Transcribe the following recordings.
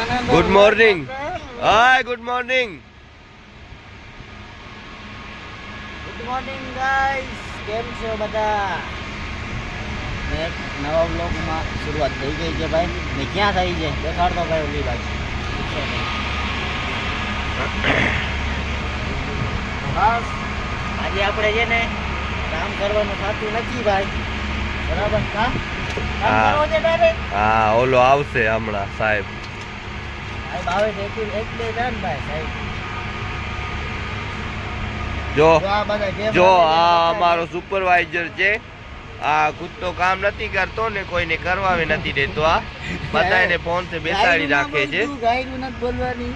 Good morning. Hi good morning. Good morning guys, કેમ છો બધા? એક નવા વ્લોગમાં શરૂઆત થઈ ગઈ છે ભાઈ. ને ક્યાં થઈ છે દેખાડતો ભાઈ ઓલી બાજુ. બસ આજે આપણે છે ને કામ કરવાનું થતું નથી ભાઈ, બરાબર? કામ કરવો છે ડાયરેક્ટ. હા, ઓલો આવશે હમણાં સાહેબ. સાહેબ આવે છે એક બે જણ ભાઈ. સાહેબ જો આ બધા જે જો આ અમારો સુપરવાઇઝર છે. આ ખુદ તો કામ નથી કરતો ને કોઈને કરવા નથી દેતો. આ બધાને ફોન થી બેસાડી રાખે છે. ગાયરું નથી બોલવાની.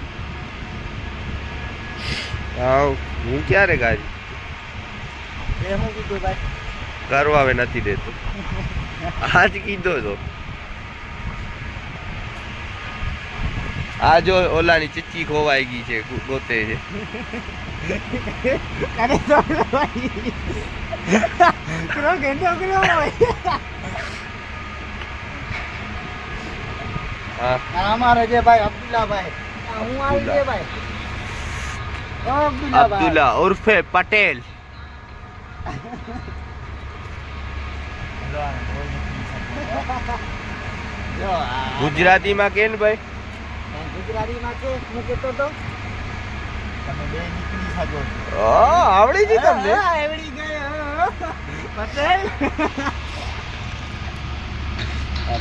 હા, હું ક્યારે ગાડી એ હું કીધું ભાઈ? કરવા નથી દેતો. આજ કીધો તો. આ જો ઓલાની ચીચી ખોવાઈ ગઈ છે, ગોતે છે. અરે તો ભાઈ કરો ઘંટો કરો ભાઈ. હા, અમારે જે ભાઈ અબ્દુલ્લા ભાઈ, હું આવી છે ભાઈ. ઓ અબ્દુલ્લા ભાઈ, અબ્દુલ્લા ઉર્ફે પટેલ. જો આ ગુજરાતીમાં કે ને ભાઈ? ગુજરાતીમાં છે હું કહેતો તો તમે બે નીકળી શકો છો. આવડી ગઈ તમને? આવડી ગયો પટેલ.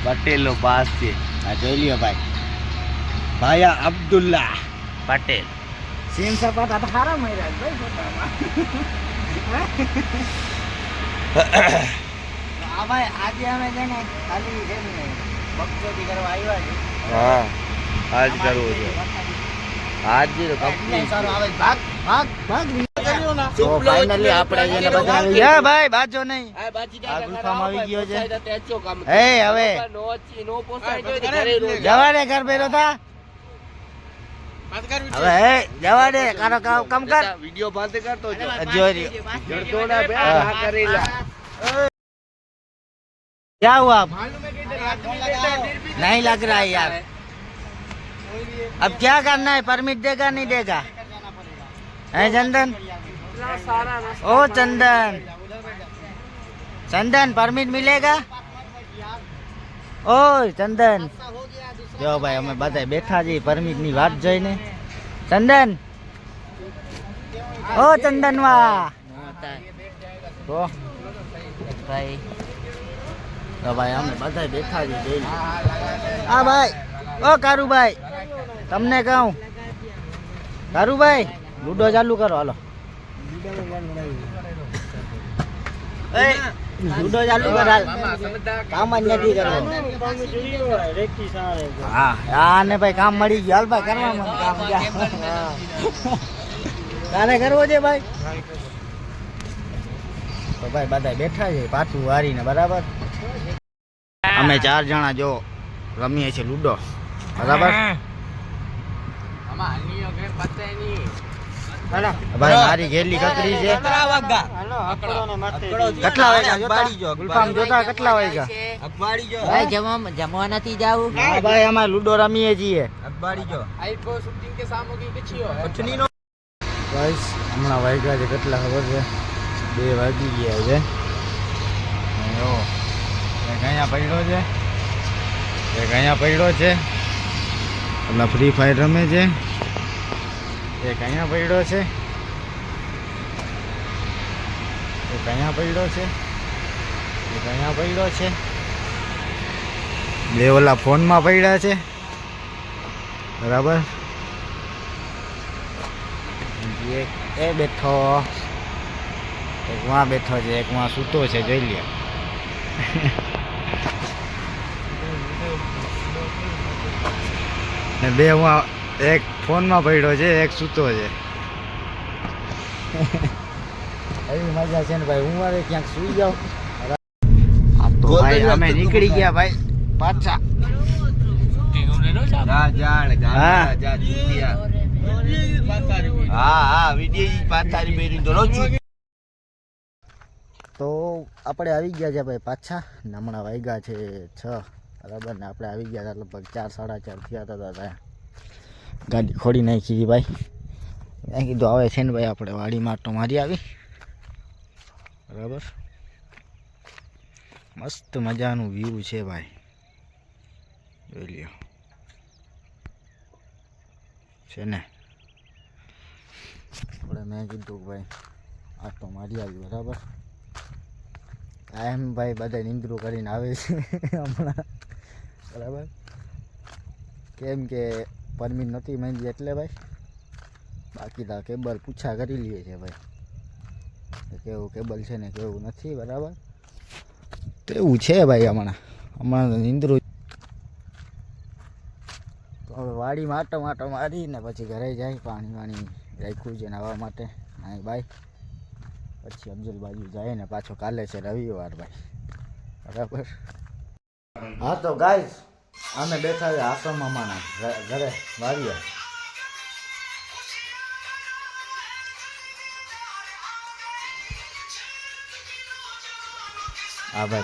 પટેલ નો પાસ છે. આ જોઈ લ્યો ભાઈ, ભાયા અબ્દુલ્લા પટેલ. સીમ સપાટા તો સારા મર્યા ભાઈ ફોટામાં. આ ભાઈ આજે અમે છે ને ખાલી છે ને બકચોદી કરવા આવ્યા છે. હા, આજ કરવું છે. આજ જે કંપની સારો આવે. ભાગ ભાગ ભાગ તો ફાઇનલી આપણે જેને બધા યા ભાઈ બાજો નહીં. આ ગુફામાં આવી ગયો છે. એ હવે જવા દે ઘર બેરો થા. હવે હે જવા દે કારો કામ કર. વિડિયો બંધ કરતો જોઈ જડતો ના બે આ કરેલા. क्या हुआ आप? नहीं लग रहा है यार. अब क्या करना है? परमिट देगा नहीं देगा? है चंदन? ओ चंदन, चंदन परमिट मिलेगा? ओ चंदन जो भाई અમે બધા બેઠા છીએ પરમિટ ની વાત જોઈને. ચંદન, ઓ ચંદન વા તો ભાઈ તો ભાઈ અમે બધા બેઠા છીએ જોઈને. હા ભાઈ, ઓ કારુભાઈ તમને કહું, કારુભાઈ લૂડો ચાલુ કરો. હાલો લૂડો ચાલુ કર. હાલ કામ જ નથી કરવો. હા હા ને ભાઈ કામ મળી ગયું. હાલ ભાઈ કરવા મને કામ તારે કરવો છે ભાઈ? તો ભાઈ બધા બેઠા છે પાછું વારીને, બરાબર? અમે 4 જણા જો રમીએ છીએ લૂડો, બરાબર? ભાઈ મારી ઘેરલી કકડી છે. કેટલા વાગ્યા ગુલફામ જોતા? કેટલા વાગ્યા ભાઈ? જમવા નથી જાવું? હા ભાઈ અમે લૂડો રમીએ છીએ. ગાઈસ હમણાં વાગ્યા છે કેટલા ખબર છે? 2 વાગી ગયા છે. એક અહીંયા પડ્યો છે, એક અહીંયા પડ્યો છે. એટલે ફ્રી ફાયર રમે છે. એક અહીંયા પડ્યો છે, એક અહીંયા પડ્યો છે, એક અહીંયા પડ્યો છે. 2 ઓલા ફોનમાં પડ્યા છે, બરાબર? એક એ બેઠો, એક વાં બેઠો છે, એક વાં સૂતો છે. જોઈ લ્યો. ને 2 વાં, એક ફોનમાં પડ્યો છે, એક સૂતો છે. એવી મજા છે ને ભાઈ. હું મારે ક્યાંક સુઈ જાઉં. તો ભાઈ અમે નીકળી ગયા ભાઈ પાછા. તો આપણે આવી ગયા છે ભાઈ પાછા. હમણાં વાગ્યા છે 6, બરાબર? ને આપણે આવી ગયા હતા લગભગ 4 સાડા 4 થયા હતા. ગાડી ખોડી નાખી ભાઈ. મેં કીધું આવે છે ને ભાઈ આપણે વાડીમાં તો મારી આવી. બરાબર, મસ્ત મજાનું વ્યૂ છે ભાઈ, જોઈ લ્યો છે ને. આપણે મેં કીધું ભાઈ આ તો મારી આવી. બરાબર, એમ ભાઈ બધા નિંદ્રું કરીને આવે છે હમણાં. બરાબર, કેમ કે પરમિટ નથી માંગી એટલે ભાઈ. બાકી તો કેબલ પૂછા કરી લઈએ છે ભાઈ, કેવું કેબલ છે ને કેવું નથી. બરાબર, તો એવું છે ભાઈ. હમણાં નિંદ્રું. તો હવે વાડીમાં આટો મારીને પછી ઘરે જાય. પાણી વાણી રાખ્યું છે નાહવા માટે. હા ભાઈ, પછી અફજલ બાજુ જાય ને પાછો કાલે છે રવિવાર ભાઈ. બરાબર, હા તો ગાઈસ અમે બેઠા છે આસમ મામાના ઘરે વાડીએ. હા ભાઈ.